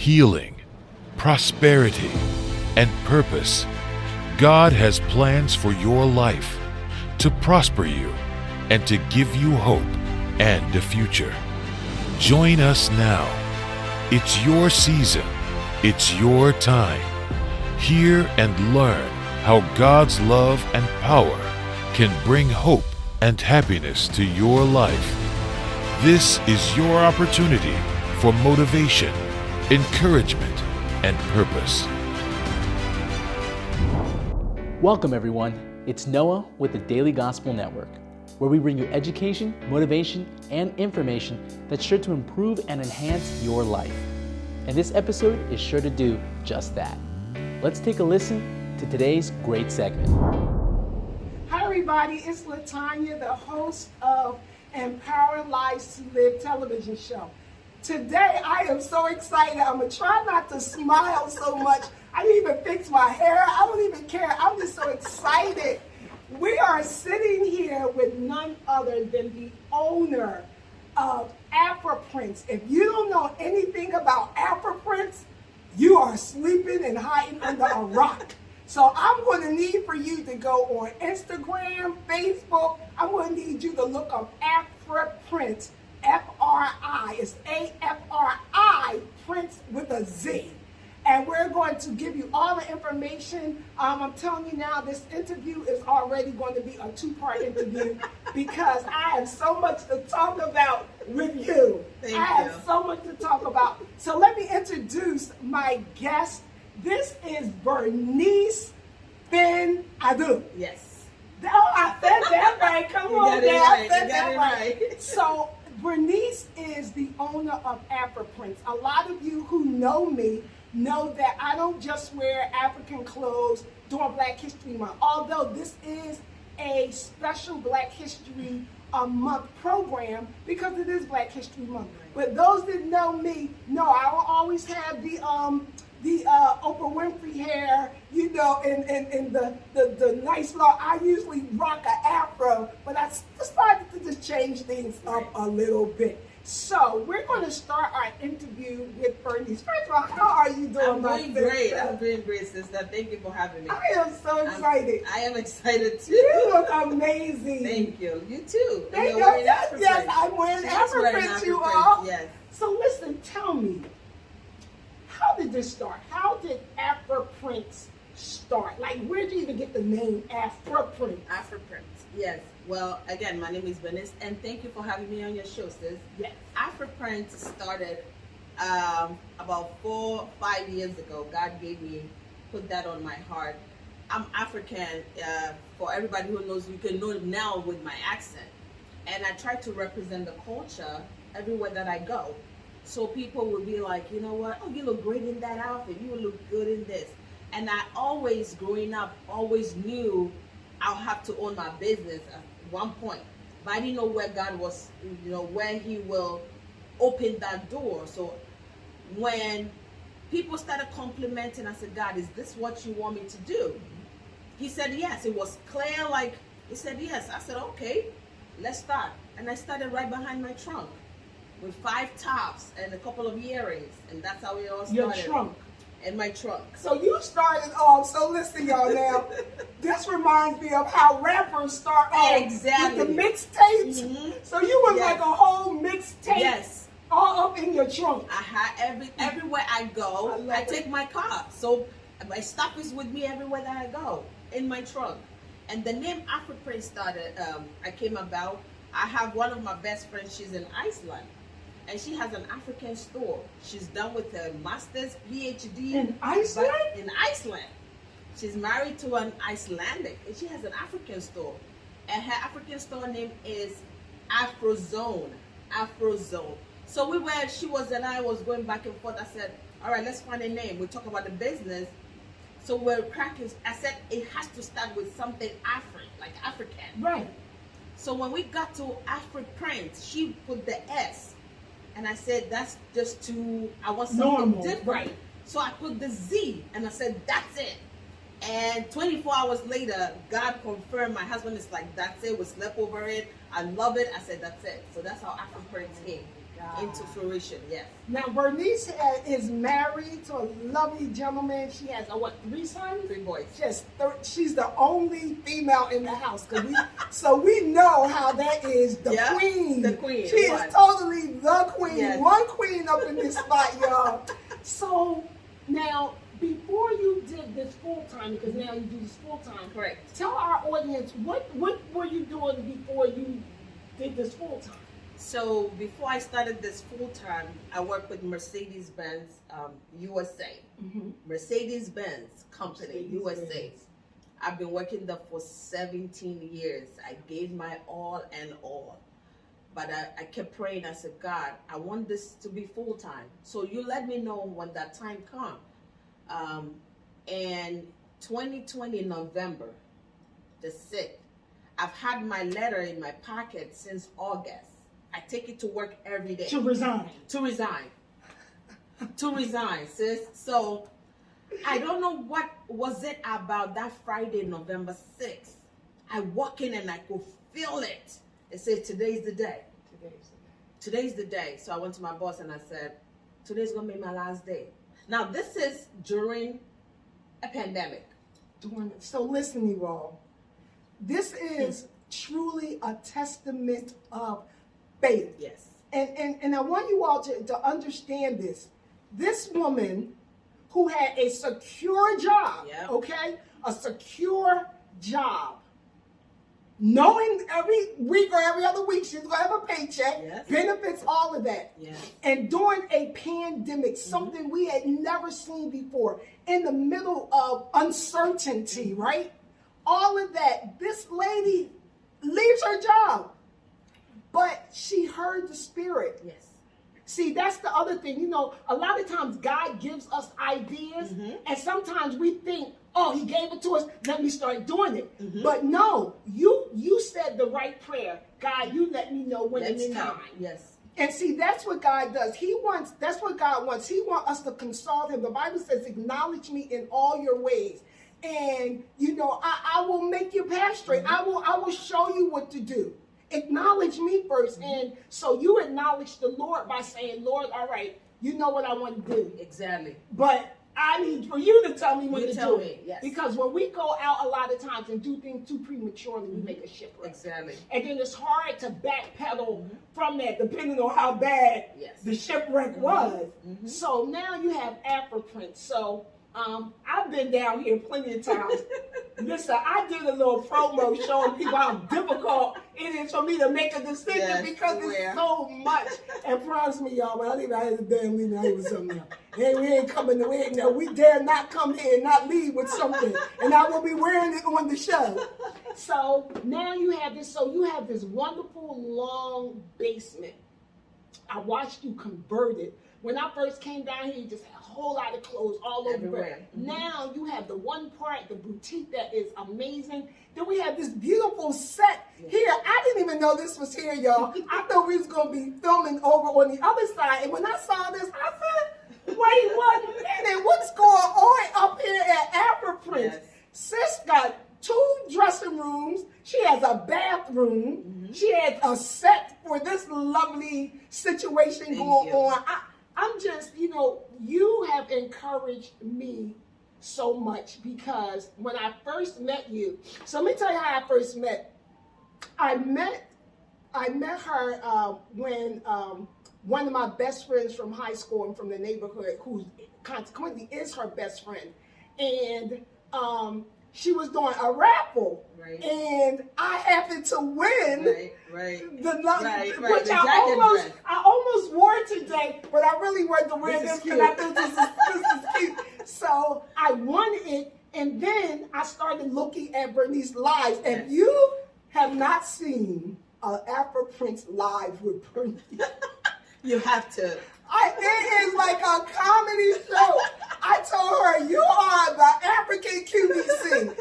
healing, prosperity, and purpose. God has plans for your life to prosper you and to give you hope and a future. Join us now. It's your season. It's your time. Hear and learn how God's love and power can bring hope and happiness to your life. This is your opportunity for motivation, encouragement, and purpose. Welcome everyone, it's Noah with the Daily Gospel Network, where we bring you education, motivation, and information that's sure to improve and enhance your life. And this episode is sure to do just that. Let's take a listen to today's great segment. Hi everybody, it's LaTanya, the host of Empower Lives to Live television show. Today I am so excited. I'm going to try not to smile so much. I didn't even fix my hair. I don't even care. I'm just so excited. We are sitting here with none other than the owner of Afriprintz. If you don't know anything about Afriprintz, you are sleeping and hiding under a rock. So I'm going to need for you to go on Instagram, Facebook. I'm going to need you to look up Afriprintz, F-R-I. It's A-F-R-I, Prince with a Z. And we're going to give you all the information. I'm telling you now, this interview is already going to be a two-part interview because I have so much to talk about with you. I have so much to talk about. So let me introduce my guest. This is Bernice Fynn Addo'sson. Yes. Oh, I said that right. Come on, now. I said You got that it right. So Bernice is the owner of Afriprintz. A lot of you who know me know that I don't just wear African clothes during Black History Month, although this is a special Black History Month program because it is Black History Month. But those that know me know I will always have the Oprah Winfrey hair, you know, and the nice law. I usually rock an afro, but I decided to just change things up a little bit. So we're going to start our interview with Bernice. First of all, how are you doing? I'm doing great. I'm doing great, sister. Thank you for having me. I am so excited. I am excited too. You look amazing. Thank you. You too. Thank you. Yes, I'm wearing Afriprintz, you all. Yes. So listen, tell me, how did this start? How did Afriprintz start? Like, where did you even get the name Afriprintz? Afriprintz. Yes. Well, again, my name is Bernice, and thank you for having me on your show, sis. Yes. Afriprintz started about 4 or 5 years ago. God put that on my heart. I'm African. For everybody who knows, you can know now with my accent. And I try to represent the culture everywhere that I go. So people will be like, you know what? Oh, you look great in that outfit. You will look good in this. And I always, growing up, always knew I'll have to own my business at one point. But I didn't know where God was, you know, where He will open that door. So when people started complimenting, I said, God, is this what you want me to do? He said, yes. It was clear, like, He said, yes. I said, okay, let's start. And I started right behind my trunk with 5 tops and a couple of earrings. And that's how we all started. Your trunk. In my trunk. So you started off, so listen y'all now, this reminds me of how rappers start off with the mixtapes. Mm-hmm. So you was like a whole mixtape all up in your trunk. I had everywhere I go, I take my car. So my stuff is with me everywhere that I go, in my trunk. And the name Afriprintz started, I came about, I have one of my best friends, she's in Iceland. And she has an African store. She's done with her master's, PhD. In Iceland? In Iceland. She's married to an Icelandic, and she has an African store. And her African store name is Afrozone. Afrozone. So I was going back and forth. I said, all right, let's find a name. We talk about the business. So we're cracking. I said, it has to start with something like African. Right. So when we got to Afriprintz, she put the S. And I said, that's just I want something normal, different. Right. So I put the Z, and I said, that's it. And 24 hours later, God confirmed. My husband is like, that's it. We slept over it. I love it. I said, that's it. So that's how Afriprintz came. into fruition. Yes. Now, Bernice is married to a lovely gentleman. She has, 3 sons? 3 boys. She's the only female in the house. So we know how that is. The queen. The queen. She is totally the queen. Yes. One queen up in this spot, y'all. So now, before you did this full-time, because now you do this full-time. Correct. Tell our audience, what were you doing before you did this full-time? So before I started this full-time, I worked with Mercedes-Benz USA. Mm-hmm. Mercedes-Benz Company, USA. I've been working there for 17 years. I gave my all and all. But I kept praying. I said, God, I want this to be full-time. So you let me know when that time comes. And 2020 November, the 6th, I've had my letter in my pocket since August. I take it to work every day. To resign. To resign, sis. So I don't know what was it about that Friday, November 6th. I walk in and I could feel it. It said, today's the day. Today's the day. So I went to my boss and I said, today's going to be my last day. Now, this is during a pandemic. So listen, you all. This is truly a testament of faith. Yes. And I want you all to understand this. This woman who had a secure job, okay? A secure job. Knowing every week or every other week she's going to have a paycheck, benefits, all of that. And during a pandemic, something we had never seen before, in the middle of uncertainty, right? All of that, this lady leaves her job. But she heard the Spirit. Yes. See, that's the other thing. You know, a lot of times God gives us ideas, and sometimes we think, oh, he gave it to us, let me start doing it. But no, you said the right prayer. God, you let me know when it's time. Yes. And see, that's what God does. That's what God wants. He wants us to consult him. The Bible says, acknowledge me in all your ways. And, you know, I will make your path straight. I will show you what to do. Acknowledge me first. And so you acknowledge the Lord by saying, Lord, all right, you know what I want to do. Exactly. But I need for you to tell me what to do. Yes. Because when we go out a lot of times and do things too prematurely, we make a shipwreck. Exactly. And then it's hard to backpedal from that, depending on how bad the shipwreck was. So now you have Afriprintz. So I've been down here plenty of times. Listen, I did a little promo showing people how difficult it is for me to make a decision because it's so much. And promise me, y'all, when I leave out here today, I'm leaving out here with something else. Hey, we ain't coming away. No, we dare not come here and not leave with something. And I will be wearing it on the show. So now you have this. So you have this wonderful long basement. I watched you convert it. When I first came down here, you just had a whole lot of clothes all over. Now you have the one part, the boutique, that is amazing. Then we have this beautiful set here. I didn't even know this was here, y'all. I thought we was going to be filming over on the other side. And when I saw this, I said, wait 1 minute, what's going on up here at Afriprintz? Sis got 2 dressing rooms. She has a bathroom. She has a set for this lovely situation going on. I'm just, you know, you have encouraged me so much because when I first met you, so let me tell you how I first met. I met her when one of my best friends from high school and from the neighborhood, who consequently is her best friend, and she was doing a raffle, and I happened to win which I almost wore today, but I really wanted to wear this because I thought this is cute. So I won it, and then I started looking at Bernice Lives. If you have not seen Afriprintz Live with Bernice, you have to. It is like a comedy show. I told her, you are the African QVC.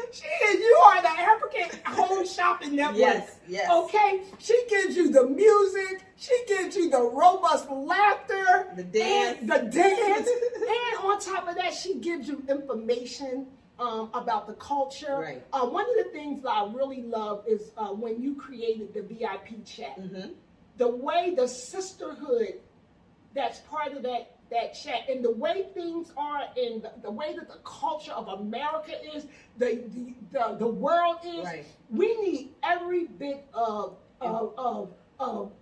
You are the African Home Shopping Network. Yes. Okay? She gives you the music. She gives you the robust laughter. The dance. And on top of that, she gives you information about the culture. One of the things that I really love is when you created the VIP chat. The way the sisterhood that's part of that chat. And the way things are, and the way that the culture of America is, the world is, Right. we need every bit of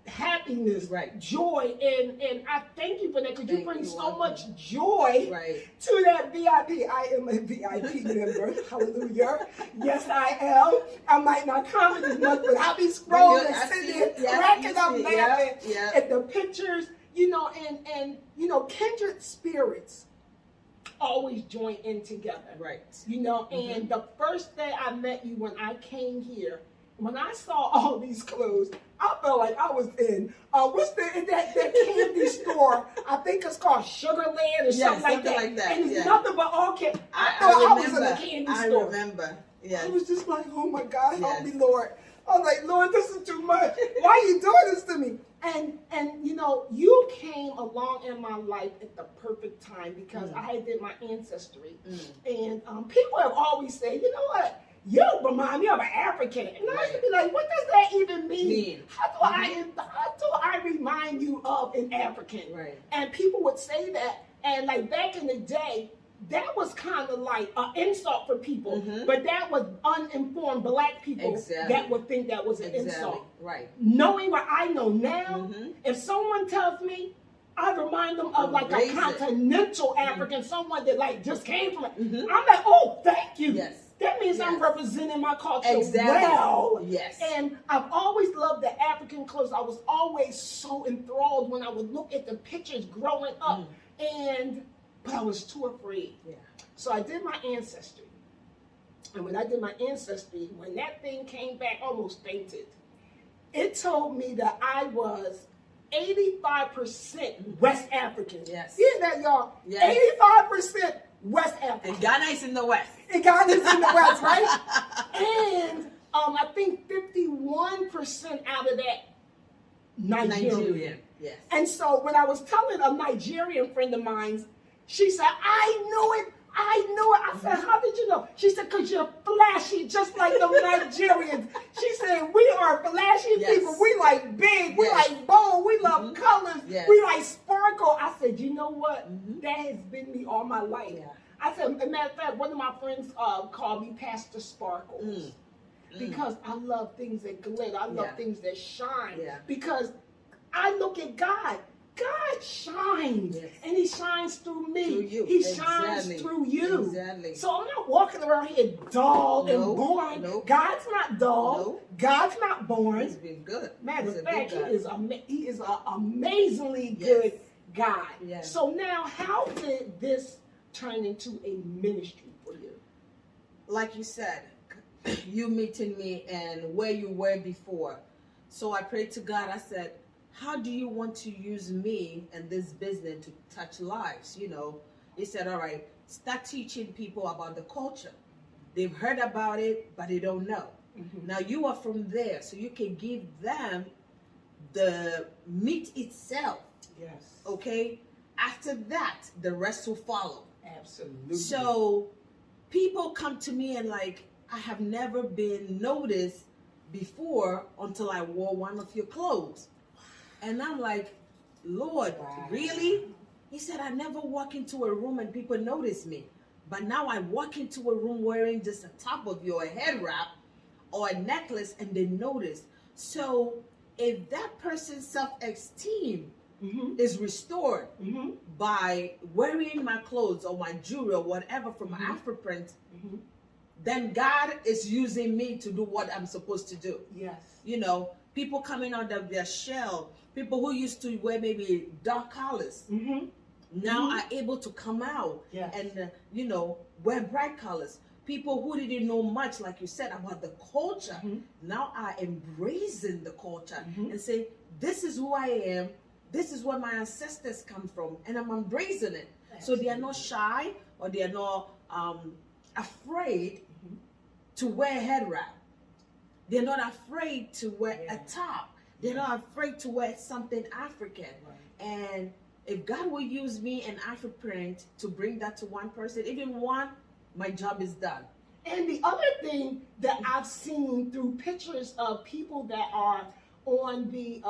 happiness, Right. joy, and I thank you for that, because you bring so welcome. much joy Right. to that VIP. I am a VIP member. Hallelujah. Yes, I am. I might not comment as much, but I'll be scrolling and sitting there cracking up laughing at the pictures, and kindred spirits always join in together. Right. And the first day I met you, when I came here, when I saw all these clothes, I felt like I was in that candy store. I think it's called Sugarland or something like that. And it's nothing but all candy. I thought I was in a candy store. I remember. Yes. I was just like, oh my God, help me, Lord. I was like, Lord, this is too much. Why are you doing this to me? And you came along in my life at the perfect time, because I did my ancestry. And people have always said, you know what? You remind me of an African. And I used to be like, what does that even mean? How do I remind you of an African? Right. And people would say that. And like back in the day, that was kind of like an insult for people. But that was uninformed Black people that would think that was an insult. Right. Knowing what I know now, if someone tells me, I remind them of like a continental African, someone that like just came from it. I'm like, oh, thank you. Yes. That means I'm representing my culture well. Yes. And I've always loved the African clothes. I was always so enthralled when I would look at the pictures growing up. But I was too afraid. Yeah. So I did my ancestry. And when I did my ancestry, when that thing came back, I almost fainted. It told me that I was 85% West African. Yes. Hear that, y'all? Yes. 85% West African. And Ghana is in the West. And Ghana is in the West, right? And I think 51% out of that Nigerian. Yes. And so when I was telling a Nigerian friend of mine, she said, I knew it. I said, how did you know? She said, because you're flashy, just like the Nigerians. She said, we are flashy people. We like big. We like bold. We love colors. We like sparkle. I said, you know what? That has been me all my life. Yeah. I said, as a matter of fact, one of my friends called me Pastor Sparkles. Because I love things that glitter. I love things that shine. Yeah. Because I look at God. God shines, and He shines through me. Through you. He shines through you. Exactly. So I'm not walking around here dull and boring. God's not dull. God's not boring. He's been good. Matter of fact, He is an amazingly good God. Yes. So now, how did this turn into a ministry for you? Like you said, you meeting me and where you were before. So I prayed to God. I said, how do you want to use me and this business to touch lives? He said, all right, start teaching people about the culture. They've heard about it, but they don't know. Now you are from there, so you can give them the meat itself. Yes. Okay? After that, the rest will follow. Absolutely. So people come to me and like, I have never been noticed before until I wore one of your clothes. And I'm like, Lord, really? He said, I never walk into a room and people notice me. But now I walk into a room wearing just the top of your head wrap or a necklace and they notice. So if that person's self-esteem is restored by wearing my clothes or my jewelry or whatever from Afriprintz, then God is using me to do what I'm supposed to do. Yes. People coming out of their shell, people who used to wear maybe dark colors, now are able to come out and, wear bright colors. People who didn't know much, like you said, about the culture, now are embracing the culture and say, this is who I am, this is where my ancestors come from, and I'm embracing it. So they are not shy or they are not afraid to wear a head wrap. They're not afraid to wear a top. They're not afraid to wear something African. And if God will use me and Afriprintz to bring that to one person, even one, my job is done. And the other thing that I've seen through pictures of people that are on the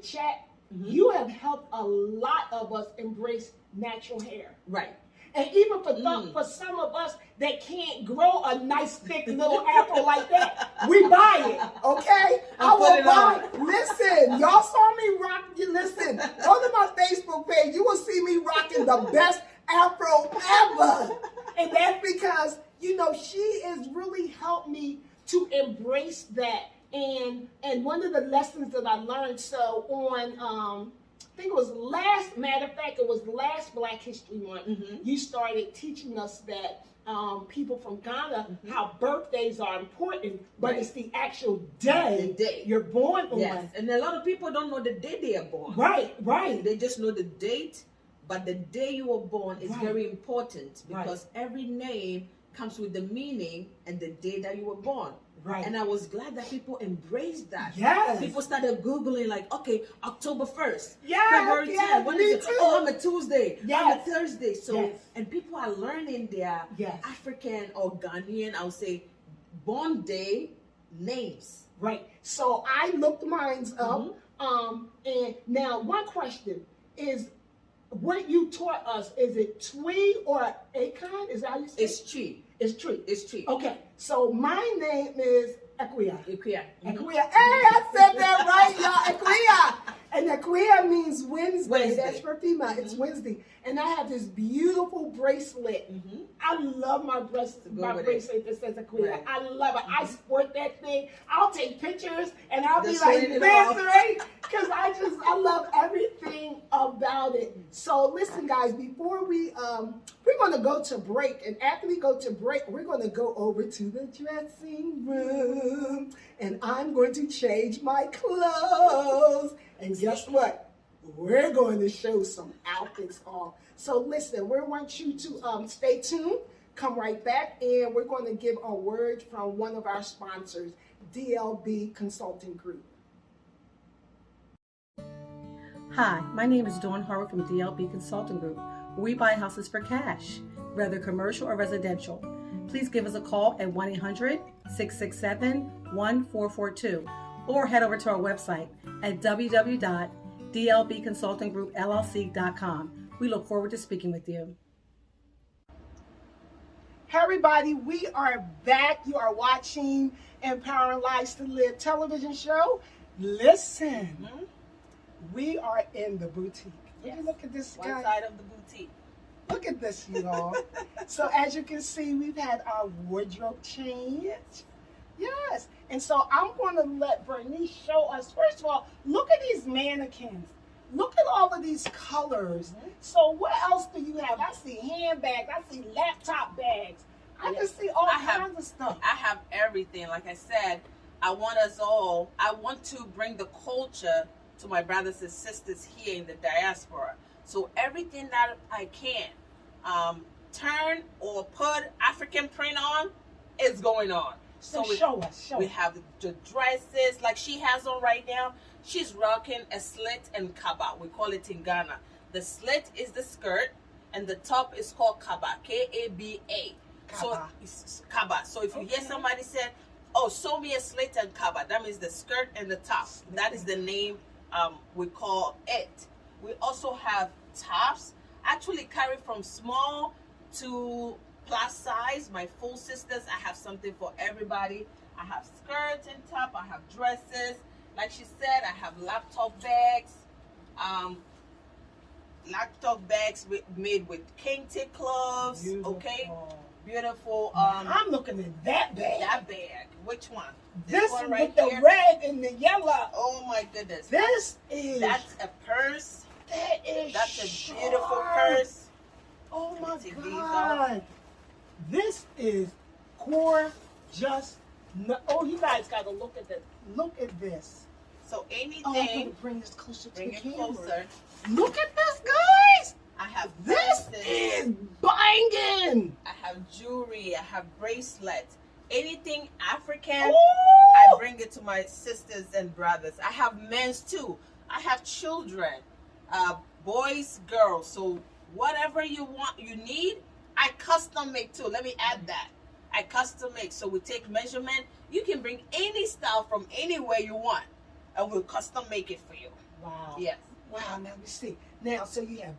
chat you have helped a lot of us embrace natural hair. Right. And even for some of us that can't grow a nice thick little afro like that, we buy it, okay? I will buy it. Listen, y'all saw me rock. Listen, go to my Facebook page. You will see me rocking the best afro ever. And that's because, you know, she has really helped me to embrace that. And one of the lessons that I learned, so on I think it was last Black History Month, you started teaching us that people from Ghana, how birthdays are important, but it's the actual day, you're born on. Yes, and a lot of people don't know the day they are born. Right. They just know the date, but the day you were born is very important because every name comes with the meaning and the day that you were born. Right. And I was glad that people embraced that. Yes. People started Googling like, okay, October 1st. Yes. February 10th. When is it? Too. Oh, I'm a Tuesday. Yes. I'm a Thursday. So, and people are learning their African or Ghanaian, I would say, born day names. Right. So I looked mine up. And now one question is, what you taught us, is it Twee or Akon? Is that how you say it? It's Twee. It's Twee. It's Twee. Okay, so my name is Equia. Equia. Equia. Hey, I said that right, y'all. Equia. And Equia means Wednesday. That's for female. It's Wednesday. And I have this beautiful bracelet. I love my bracelet that says Equia. Right. I love it. I sport that thing. I'll take pictures and I'll be like this, right? Because I love everything about it. So listen, guys, before we're going to go to break. And after we go to break, we're going to go over to the dressing room. And I'm going to change my clothes. And guess what? We're going to show some outfits on. So listen, we want you to stay tuned. Come right back. And we're going to give a word from one of our sponsors, DLB Consulting Group. Hi, my name is Dawn Harwood from DLB Consulting Group. We buy houses for cash, whether commercial or residential. Please give us a call at 1-800-667-1442 or head over to our website at www.dlbconsultinggroupllc.com. We look forward to speaking with you. Hey everybody, we are back. You are watching Empowering Lives to Live television show. Listen, we are in the boutique. Look at this guy. One side of the boutique. Look at this, y'all. So as you can see, we've had our wardrobe change. Yes. And so I'm going to let Bernice show us. First of all, look at these mannequins. Look at all of these colors. So what else do you have? I see handbags. I see laptop bags. I can see all kinds of stuff. I have everything. Like I said, I want to bring the culture to my brothers and sisters here in the diaspora. So everything that I can turn or put African print on is going on. So show us. We have the dresses like she has on right now. She's rocking a slit and kaba. We call it in Ghana. The slit is the skirt and the top is called kaba. K-A-B-A. So it's kaba. So if you hear somebody say, oh, sew me a slit and kaba, that means the skirt and the top. That is the name we call it. We also have tops. Actually carry from small to plus size. My full sisters, I have something for everybody. I have skirts and top. I have dresses. Like she said, I have laptop bags. Laptop bags made with kente gloves. Beautiful. I'm looking at that bag. That bag. Which one? This one right with the red and the yellow. Oh my goodness. That's a purse. That's a beautiful purse. Oh my God. This is gorgeous. Oh, you guys got to look at this. Look at this. So anything. Oh, I'm going to bring this closer to the camera. Closer. Look at this, guys. I have this is banging. I have jewelry. I have bracelets. Anything African, Ooh. I bring it to my sisters and brothers. I have men's too. I have children, boys, girls. So whatever you need, I custom make too. Let me add that. I custom make. So we take measurement. You can bring any style from anywhere you want, and we'll custom make it for you. Wow. Yes. Wow, now let me see. Now, so you have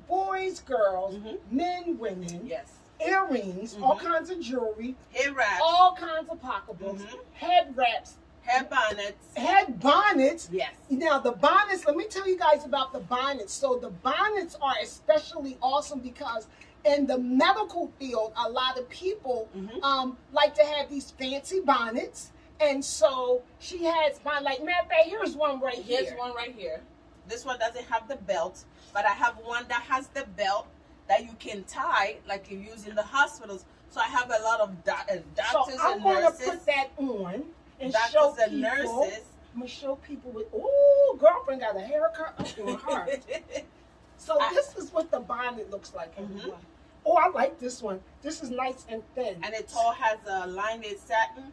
boys, girls, men, women, Yes. earrings, all kinds of jewelry, Hair wraps. all kinds of pocketbooks, head wraps, Hair bonnets. head bonnets. Yes. Now, the bonnets, let me tell you guys about the bonnets. So the bonnets are especially awesome because in the medical field, a lot of people like to have these fancy bonnets. And so she has one, like, matter of fact, here's one right here. Here's one right here. This one doesn't have the belt, but I have one that has the belt that you can tie like you use in the hospitals. So I have a lot of doctors So I'm and going to nurses. put that on and Doctors show and people. nurses. I'm going to show people with, ooh, girlfriend got a haircut up in her. So this is what the bonnet looks like, everyone. Oh, I like this one. This is nice and thin. And it all has a lined satin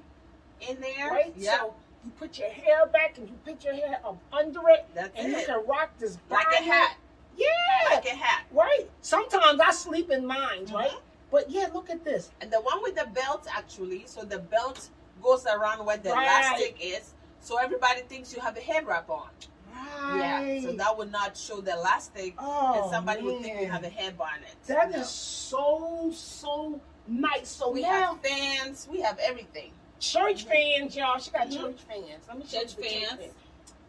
in there. Right? Yeah. So you put your hair back and you put your hair up under it. That's and it. you can rock this Like a bonnet. hat. Yeah. Like a hat. Right. Sometimes I sleep in mine, right? But yeah, look at this. And the one with the belt, actually, so the belt goes around where the elastic is. So everybody thinks you have a head wrap on. Right. Yeah. So that would not show the elastic. Oh, and somebody would think you man. have a hair bonnet. That No. is so nice. So We now, have fans. We have everything. church fans, y'all. She got church fans. Let me show Church you the fans.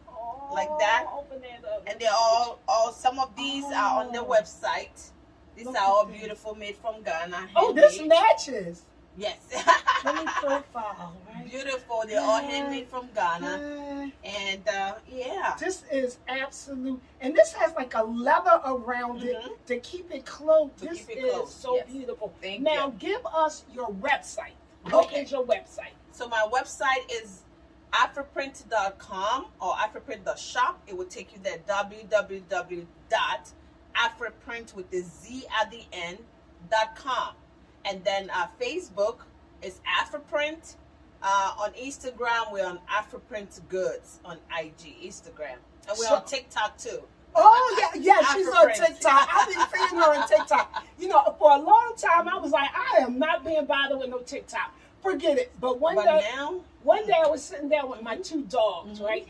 Oh, Like that. Open that up. And they're all some of these are on the website. These Look are all at that. beautiful, made from Ghana. Oh, this handmade. matches. Yes. Let me profile, right? Beautiful. They're all handmade from Ghana. And yeah. This is absolute, and this has like a leather around it to keep it closed. To This keep it is closed, so yes. beautiful. Thank now, you. give us your website. What Okay. is your website? So my website is Afriprint.com or Afriprint.shop. It will take you there, www.afriprint with the Z at the end.com. And then Facebook is Afriprint. On Instagram, we're on Afriprint Goods on IG, Instagram. And we're on TikTok too. Oh, yeah, she's on Afriprint. TikTok. I've been seeing her on TikTok. You know, for a long time, I was like, I am not being bothered with no TikTok. Forget it. But one day I was sitting there with my two dogs, right?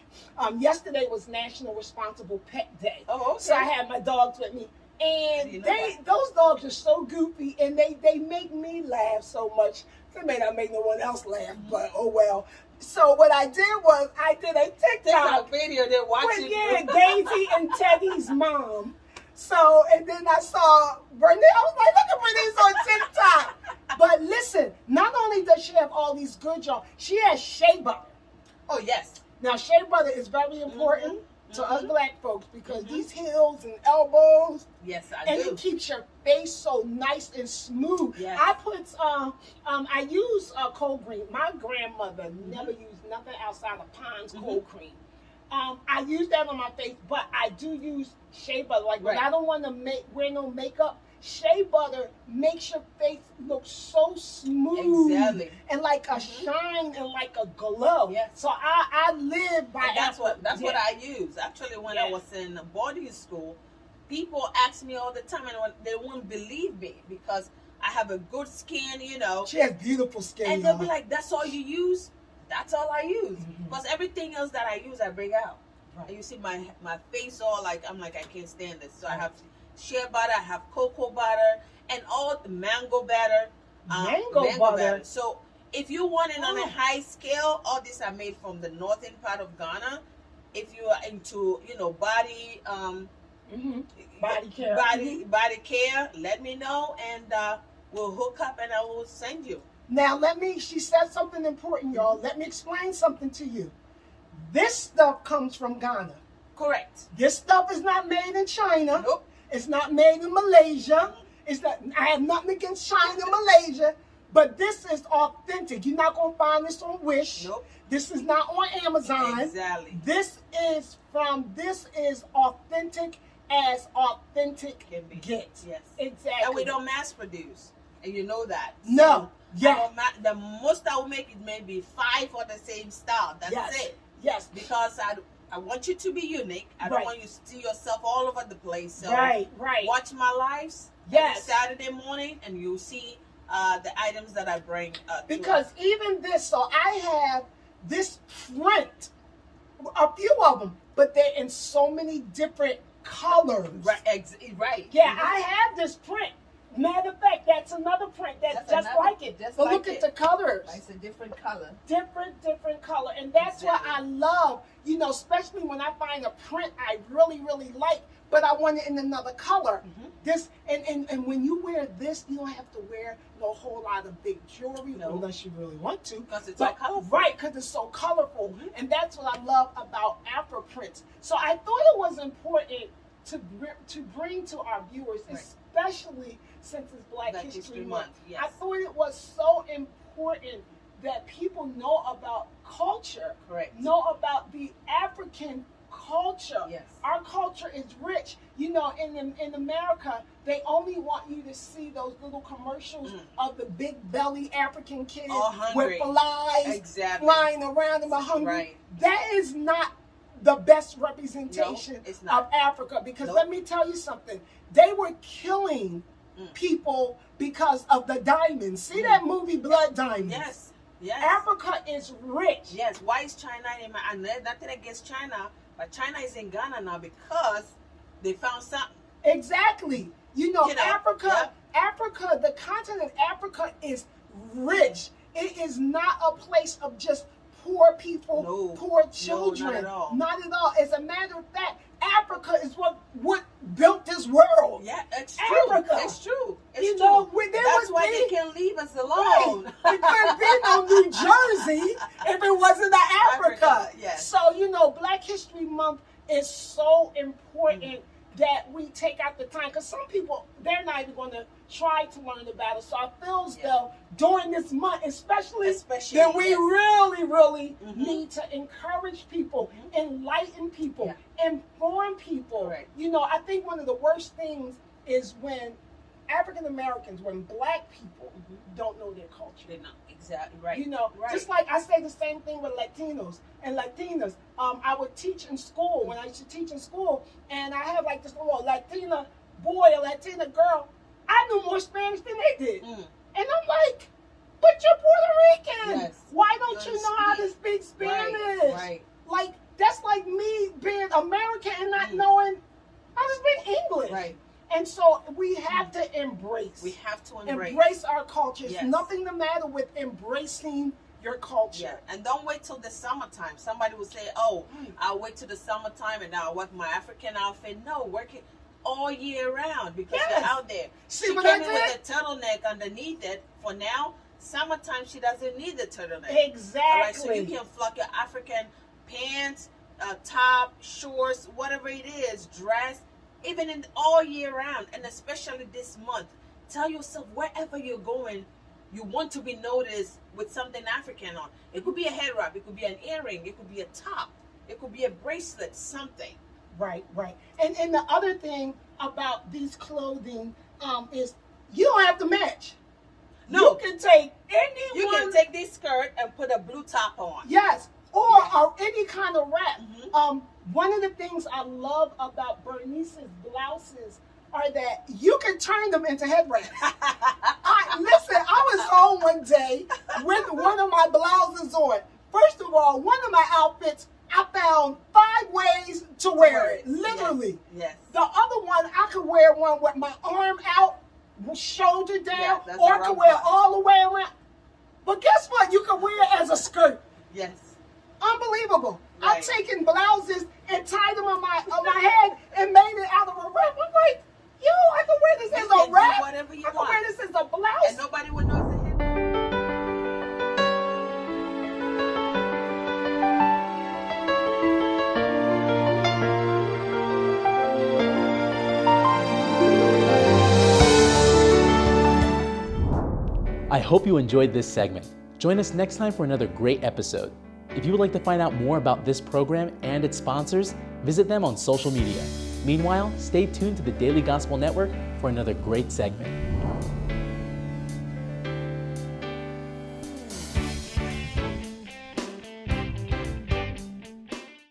Yesterday was National Responsible Pet Day. Oh, okay. So I had my dogs with me. And You know those dogs are so goofy, and they make me laugh so much. They may not make no one else laugh, but oh well. So what I did was I did a TikTok video. They're watching. with Daisy and Teddy's mom. So, and then I saw Bernice. I was like, look at Bernice on TikTok. But listen, not only does she have all these good y'all, she has shea butter. Oh, yes. Now, shea butter is very important to us black folks because these heels and elbows, Yes, I and do. it keeps your face so nice and smooth. Yes. I put, I use cold cream. My grandmother never used nothing outside of Pond's cold cream. I use that on my face, but I do use shea butter. Like when Right. I don't want to wear no makeup, shea butter makes your face look so smooth Exactly. and like a shine and like a glow. Yes. So I live by And that's what yeah. I use. Actually, when I was in boarding school, people ask me all the time, and they won't believe me because I have a good skin, you know. She has beautiful skin. And they'll be y'all. like, "That's all you use?" That's all I use. Because everything else that I use, I bring out. Right. And you see my face all like, I'm like, I can't stand this. So I have shea butter, I have cocoa butter, and all the mango butter. Mango butter. So if you want it on a high scale, all these are made from the northern part of Ghana. If you are into, body, Body care. body care, let me know, and we'll hook up, and I will send you. Now she said something important, y'all. Let me explain something to you. This stuff comes from Ghana. Correct. This stuff is not made in China. Nope. It's not made in Malaysia. It's not. I have nothing against China, Malaysia, but this is authentic. You're not gonna find this on Wish. Nope. This is not on Amazon. Exactly. This is authentic as authentic Can be. gets. Yes. Exactly. And we don't mass produce, and you know that. No. So Yeah. the most I will make it maybe 5 for the same style. That's Yes. it. Yes. Because I want you to be unique. I don't Right. want you to see yourself all over the place. So Right. watch my lives Yes. every Saturday morning, and you'll see the items that I bring. Because even this, so I have this print a few of them, but they're in so many different colors. Right. Yeah, I have this print. Matter of fact, that's another print that's just like it. But look at the colors. It's a different color. Different color. And that's what I love, especially when I find a print I really, really like, but I want it in another color. This and when you wear this, you don't have to wear no whole lot of big jewelry unless you really want to. Because it's so colorful. Right, because it's so colorful. And that's what I love about Afriprintz. So I thought it was important to bring to our viewers, especially since it's Black History Month. Yes. I thought it was so important that people know about culture, know about the African culture. Yes. Our culture is rich. In America, they only want you to see those little commercials of the big belly African kids with flies flying around and are hungry. Right. That is not the best representation of Africa, because let me tell you something. They were killing people because of the diamonds. See that movie Blood Diamonds? Yes. Africa is rich. Yes. Why is China in nothing against China, but China is in Ghana now because they found something. Exactly. Africa, the continent Africa is rich. It is not a place of just poor people, poor children. Not at all. As a matter of fact, Africa is what built this world. Yeah, it's true. Africa. It's true. That's why they can leave us alone. Right. It couldn't be no New Jersey if it wasn't Africa. Yes. So, Black History Month is so important that we take out the time, because some people, they're not even going to try to learn about it. So I feel as though during this month, especially that we really, really need to encourage people, enlighten people, inform people. Right. I think one of the worst things is when African Americans, when Black people don't know their culture. They're not exactly right. Just like I say the same thing with Latinos and Latinas. I would teach in school, when I used to teach in school, and I have like this little Latina boy or Latina girl. I knew more Spanish than they did. And I'm like, but you're Puerto Rican. Yes. Why don't you know how to speak Spanish? Right. Like, that's like me being American and not knowing how to speak English. Right. And so we have to embrace. We have to embrace our culture. Yes. There's nothing the matter with embracing your culture. Yeah. And don't wait till the summertime. Somebody will say, oh, I'll wait till the summertime and I'll work my African outfit. No, work it all year round because you're out there. See she what came I in did? with a turtleneck underneath it. For now, summertime, she doesn't need the turtleneck. Exactly. All right, so you can flock your African pants, top, shorts, whatever it is, dress, even in all year round, and especially this month. Tell yourself wherever you're going, you want to be noticed with something African on. It could be a head wrap, it could be an earring, it could be a top, it could be a bracelet, something. Right. And the other thing about these clothing is you don't have to match. No. You can take anyone. You can take this skirt and put a blue top on. Yes. Or any kind of wrap. One of the things I love about Bernice's blouses are that you can turn them into head wraps. Listen, I was home one day with one of my blouses on. First of all, one of my outfits, I found 5 ways to wear it. Literally. Yes. The other one, I could wear one with my arm out, shoulder down, that's or I the could wrong wear part. all the way around. But guess what? You can wear it as a skirt. Yes. Unbelievable. Right. I've taken blouses and tied them on my head and made it out of a wrap. I'm like, I can wear this as can a do wrap. whatever you I can want. wear this as a blouse. And nobody would know it's a head wrap. I hope you enjoyed this segment. Join us next time for another great episode. If you would like to find out more about this program and its sponsors, visit them on social media. Meanwhile, stay tuned to the Daily Gospel Network for another great segment.